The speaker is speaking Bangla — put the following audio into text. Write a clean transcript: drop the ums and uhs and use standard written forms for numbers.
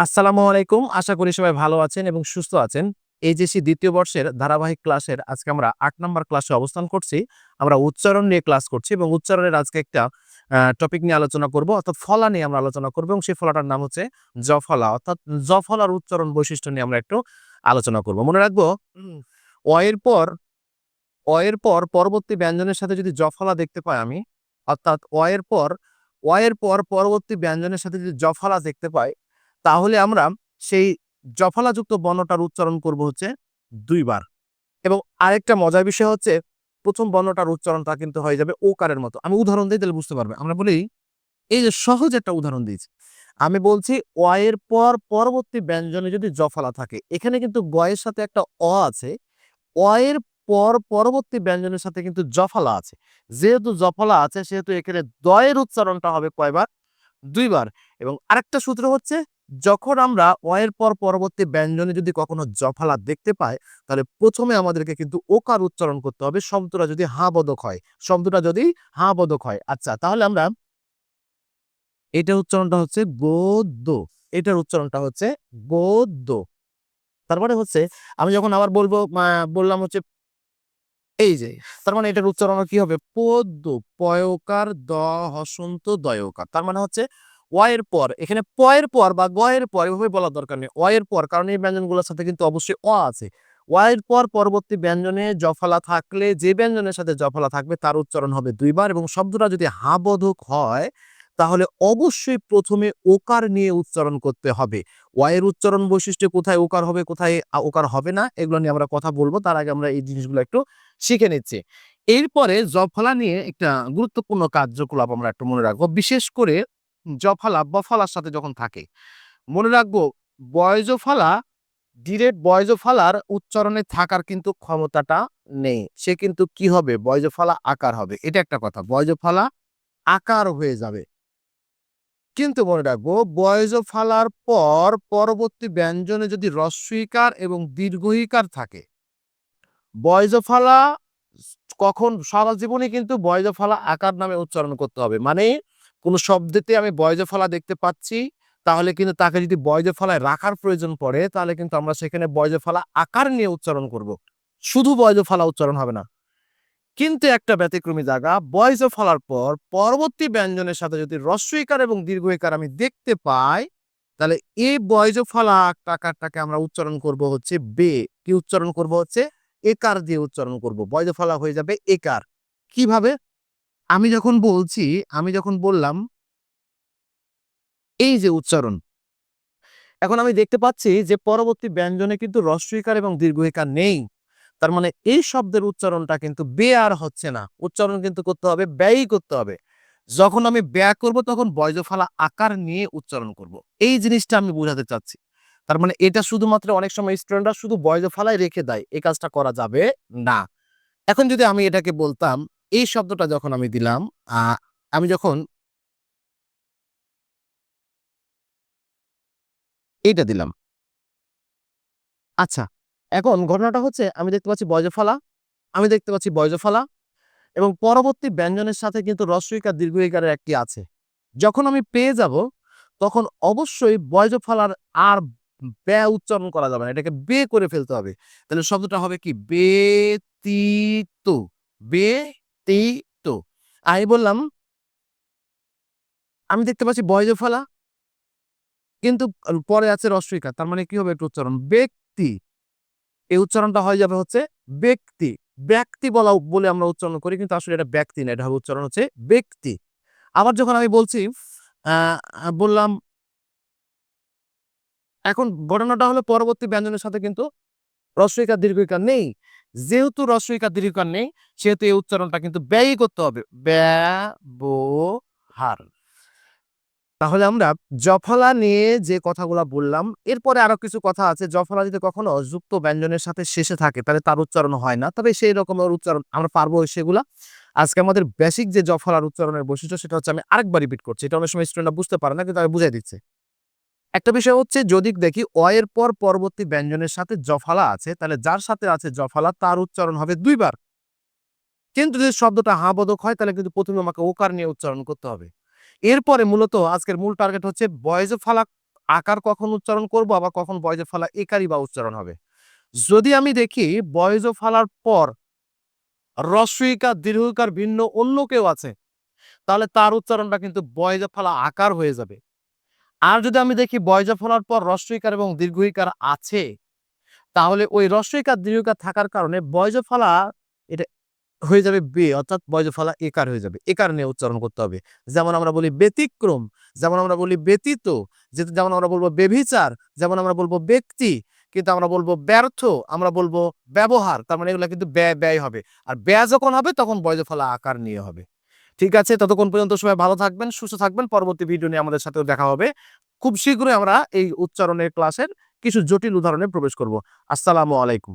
আসসালামু আলাইকুম। আশা করি সবাই ভালো আছেন এবং সুস্থ আছেন। এইচএসসি ২য় বর্ষের ধারাবাহিক ক্লাসের আজকে আমরা ৮ নাম্বার ক্লাসে অবস্থান করছি। আমরা উচ্চারণ নিয়ে ক্লাস করছি এবং উচ্চারণের আজকে একটা টপিক নিয়ে আলোচনা করব অর্থাৎ ফলা নিয়ে আমরা আলোচনা করব এবং সেই ফলাটার নাম হচ্ছে জফলা অর্থাৎ জফলার উচ্চারণ বৈশিষ্ট্য নিয়ে আমরা একটু আলোচনা করব। মনে রাখবো অ এর পর পরবর্তী ব্যঞ্জনের সাথে যদি জফলা দেখতে পাই আমি, অর্থাৎ অ এর পর পরবর্তী ব্যঞ্জনের সাথে যদি জফলা দেখতে পাই, তাহলে আমরা সেই জফলাযুক্ত বর্ণটার উচ্চারণ করব হচ্ছে ২ বার। এবং আরেকটা মজার বিষয় হচ্ছে ১ম বর্ণটার উচ্চারণটা কিন্তু হয়ে যাবে ওকারের মতো। আমি উদাহরণ দেই তাহলে বুঝতে পারবে। আমরা বলি এই যে সহজ একটা উদাহরণ দিয়েছি। আমি বলছি অ এর পর পরবর্তী ব্যঞ্জনে যদি জফলা থাকে, এখানে কিন্তু গ এর সাথে একটা অ আছে। অ এর পর পরবর্তী ব্যঞ্জনের সাথে কিন্তু জফলা আছে। যেহেতু জফলা আছে সেহেতু এখানে দ এর উচ্চারণটা হবে কয়বার? ২ বার। এবং আরেকটা সূত্র হচ্ছে যখন আমরা অ এর পর পরবর্তী ব্যঞ্জনে যদি কখনো জফলা দেখতে পাই, তাহলে ১ম এ আমাদেরকে কিন্তু ওকার উচ্চারণ করতে হবে শব্দটা যদি হা বোধক হয়। শব্দটা যদি হা বোধক হয়। আচ্ছা তাহলে আমরা এটার উচ্চারণটা হচ্ছে গোদ্দ। এটার উচ্চারণটা হচ্ছে গোদ্দ। তারপরে হচ্ছে আমি যখন আবার বলব বললাম হচ্ছে এই যে তার মানে এটার উচ্চারণ কি হবে? পদ্ম, পয়কার, দ হসন্ত দয়কার। তার মানে হচ্ছে অ এর পর এখানে প এর পর বা গ এর পর এভাবে বলার দরকার নেই। অ এর পর কারণ এই ব্যঞ্জনগুলোর সাথে কিন্তু অবশ্যই অ আছে। অ এর পর পরবর্তী ব্যঞ্জনে জফলা থাকলে যে ব্যঞ্জনের সাথে জফলা থাকবে তার উচ্চারণ হবে ২ বার এবং শব্দটা যদি হা বোধক হয় তাহলে অবশ্যই ১ম এ ওকার নিয়ে উচ্চারণ করতে হবে। অ এর উচ্চারণ বৈশিষ্ট্যে কোথায় ওকার হবে, কোথায় ওকার হবে না এগুলো নিয়ে আমরা কথা বলব। তার আগে আমরা এই জিনিসগুলো একটু শিখে নিচ্ছি। এরপরে জফলা নিয়ে একটা গুরুত্বপূর্ণ কার্যকলাপ আমরা একটু মনে রাখবো। বিশেষ করে জফলা বফলার সাথে যখন থাকে। মনে রাখবো বয়জফলা ডিরেক্ট বয়জফলার উচ্চারণে থাকার কিন্তু ক্ষমতাটা নেই। সে কিন্তু কি হবে? বয়জফলা আকার হবে। এটা একটা কথা। বয়জফলা আকার হয়ে যাবে। কিন্তু মনে রাখবো বয়জফলার পর পরবর্তী ব্যঞ্জনে যদি হ্রস্বইকার এবং দীর্ঘইকার থাকে বয়জফলা কখন সারা জীবনে কিন্তু বয়জফলা আকার নামে উচ্চারণ করতে হবে। মানে কোন শব্দেতে আমি বয়জফলা দেখতে পাচ্ছি, তাহলে কিন্তু তাকে যদি বয়জফলায় রাখার প্রয়োজন পড়ে, তাহলে কিন্তু আমরা সেখানে বয়জফলা আকার নিয়ে উচ্চারণ করব। শুধু বয়জফলা উচ্চারণ হবে না। কিন্তু একটা ব্যতিক্রমী জায়গা, বয়জফলার পর পরবর্তী ব্যঞ্জনের সাথে যদি হ্রস্বইকার এবং দীর্ঘইকার আমি দেখতে পাই, তাহলে এই বয়জফলা আকারটাকে আমরা উচ্চারণ করব হচ্ছে বে। কি উচ্চারণ করব হচ্ছে? একার দিয়ে উচ্চারণ করব। বয়জফলা হয়ে যাবে একার। কিভাবে? আমি যখন বললাম এই যে উচ্চারণ, এখন আমি দেখতে পাচ্ছি যে পরবর্তী ব্যঞ্জনে কিন্তু হ্রস্বইকার এবং দীর্ঘইকার নেই। তার মানে এই শব্দের উচ্চারণটা কিন্তু বে আর হচ্ছে না। উচ্চারণ কিন্তু করতে হবে, ব্যয়ই করতে হবে। যখন আমি ব্যয় করব তখন বয়জফলা আকার নিয়ে উচ্চারণ করব। এই জিনিসটা আমি বোঝাতে চাচ্ছি। তার মানে এটা শুধুমাত্র অনেক সময় স্টুডেন্টরা শুধু বয়জফলাই রেখে দেয়। এই কাজটা করা যাবে না। এখন যদি আমি এটাকে বলতাম, এই শব্দটা যখন আমি দিলাম, আ আমি যখন এইটা দিলাম। আচ্ছা, এখন ঘটনাটা হচ্ছে আমি দেখতে পাচ্ছি বজ্রফলা এবং পরবর্তী ব্যঞ্জনের সাথে কিন্তু হ্রস্ব ইকার, দীর্ঘ ইকারের একটি আছে। যখন আমি পেয়ে যাব, তখন অবশ্যই বজ্রফলার আর ব্যা উচ্চারণ করা যাবে না। এটাকে বে করে ফেলতে হবে। তাহলে শব্দটা হবে কি? ব্যতীত। ব্যতীত। আমি বললাম, আমি দেখতে পাচ্ছি বজ্রফলা কিন্তু পরে আছে হ্রস্ব ইকার। তার মানে কি হবে একটু উচ্চারণ? ব্যক্তি। এই উচ্চারণটা হয়ে যাবে হচ্ছে ব্যক্তি। ব্যক্তি বলে আমরা উচ্চারণ করি কিন্তু আসলে এটা ব্যক্তি না। এটা হবে উচ্চারণ হচ্ছে ব্যক্তি। আবার যখন আমি বলছি আ আ বললাম এখন ঘটনাটা হলো পরবর্তী ব্যঞ্জনের সাথে কিন্তু হ্রস্ব ইকার, দীর্ঘ ইকার নেই। যেহেতু হ্রস্ব ইকার, দীর্ঘ ইকার নেই সেহেতু এই উচ্চারণটা কিন্তু ব্যয়ই করতে হবে। ব্যবহার। তাহলে আমরা জফলা নিয়ে যে কথাগুলা বললাম, এরপরে আরো কিছু কথা আছে। জফলা যদি কখনো যুক্ত ব্যঞ্জনের সাথে শেষে থাকে তাহলে তার উচ্চারণ হয় না। তবে সেই রকমের উচ্চারণ আমরা পারবো সেগুলা। আজকে আমাদের বেসিক যে জফলার উচ্চারণের বৈশিষ্ট্য সেটা হচ্ছে আমি আরেকবার রিপিট করছি। এটা অনেক সময় স্টুডেন্টরা বুঝতে পারে না কিন্তু আমি বুঝাই দিচ্ছি। একটা বিষয় হচ্ছে যদি দেখি অ এর পর পরবর্তী ব্যঞ্জনের সাথে জফলা আছে তাহলে যার সাথে আছে জফলা তার উচ্চারণ হবে ২ বার। কিন্তু যদি শব্দটা হা বোধক হয় তাহলে কিন্তু ১ম এ আমাকে ওকার নিয়ে উচ্চারণ করতে হবে। এরপরে মূলত আজকের মূল টার্গেট হচ্ছে বয়জ ফালাক আকার কখন উচ্চারণ করব, আবার কখন বয়জ ফলা একারই বা উচ্চারণ হবে। যদি আমি দেখি বয়জ ফলার পর হ্রস্বইকার দীর্ঘইকার ভিন্ন অন্য কেউ আছে, তাহলে তার উচ্চারণটা কিন্তু বয়জ ফলা আকার হয়ে যাবে। আর যদি আমি দেখি বয়জ ফলার পর হ্রস্বইকার এবং দীর্ঘইকার আছে, তাহলে ওই হ্রস্বইকার দীর্ঘইকার থাকার কারণে বয়জ ফলা এটা হয়ে যাবে বে, অর্থাৎ বয়জ ফলা একার হয়ে যাবে। একার নিয়ে উচ্চারণ করতে হবে। যেমন আমরা বলি ব্যতিক্রম, যেমন আমরা বলি ব্যতীত, যেমন আমরা বলবো বেভিচার, যেমন আমরা বলবো ব্যক্তি, কিন্তু আমরা বলবো ব্যর্থ, আমরা বলবো ব্যবহার। তার মানে এগুলা কিন্তু ব্যয় হবে। আর ব্যয় যখন হবে তখন বয়জ ফলা আকার নিয়ে হবে। ঠিক আছে? ততক্ষণ পর্যন্ত সবাই ভালো থাকবেন, সুস্থ থাকবেন। পরবর্তী ভিডিও নিয়ে আমাদের সাথেও দেখা হবে। খুব শীঘ্রই আমরা এই উচ্চারণের ক্লাসের কিছু জটিল উদাহরণে প্রবেশ করব। আসসালামু আলাইকুম।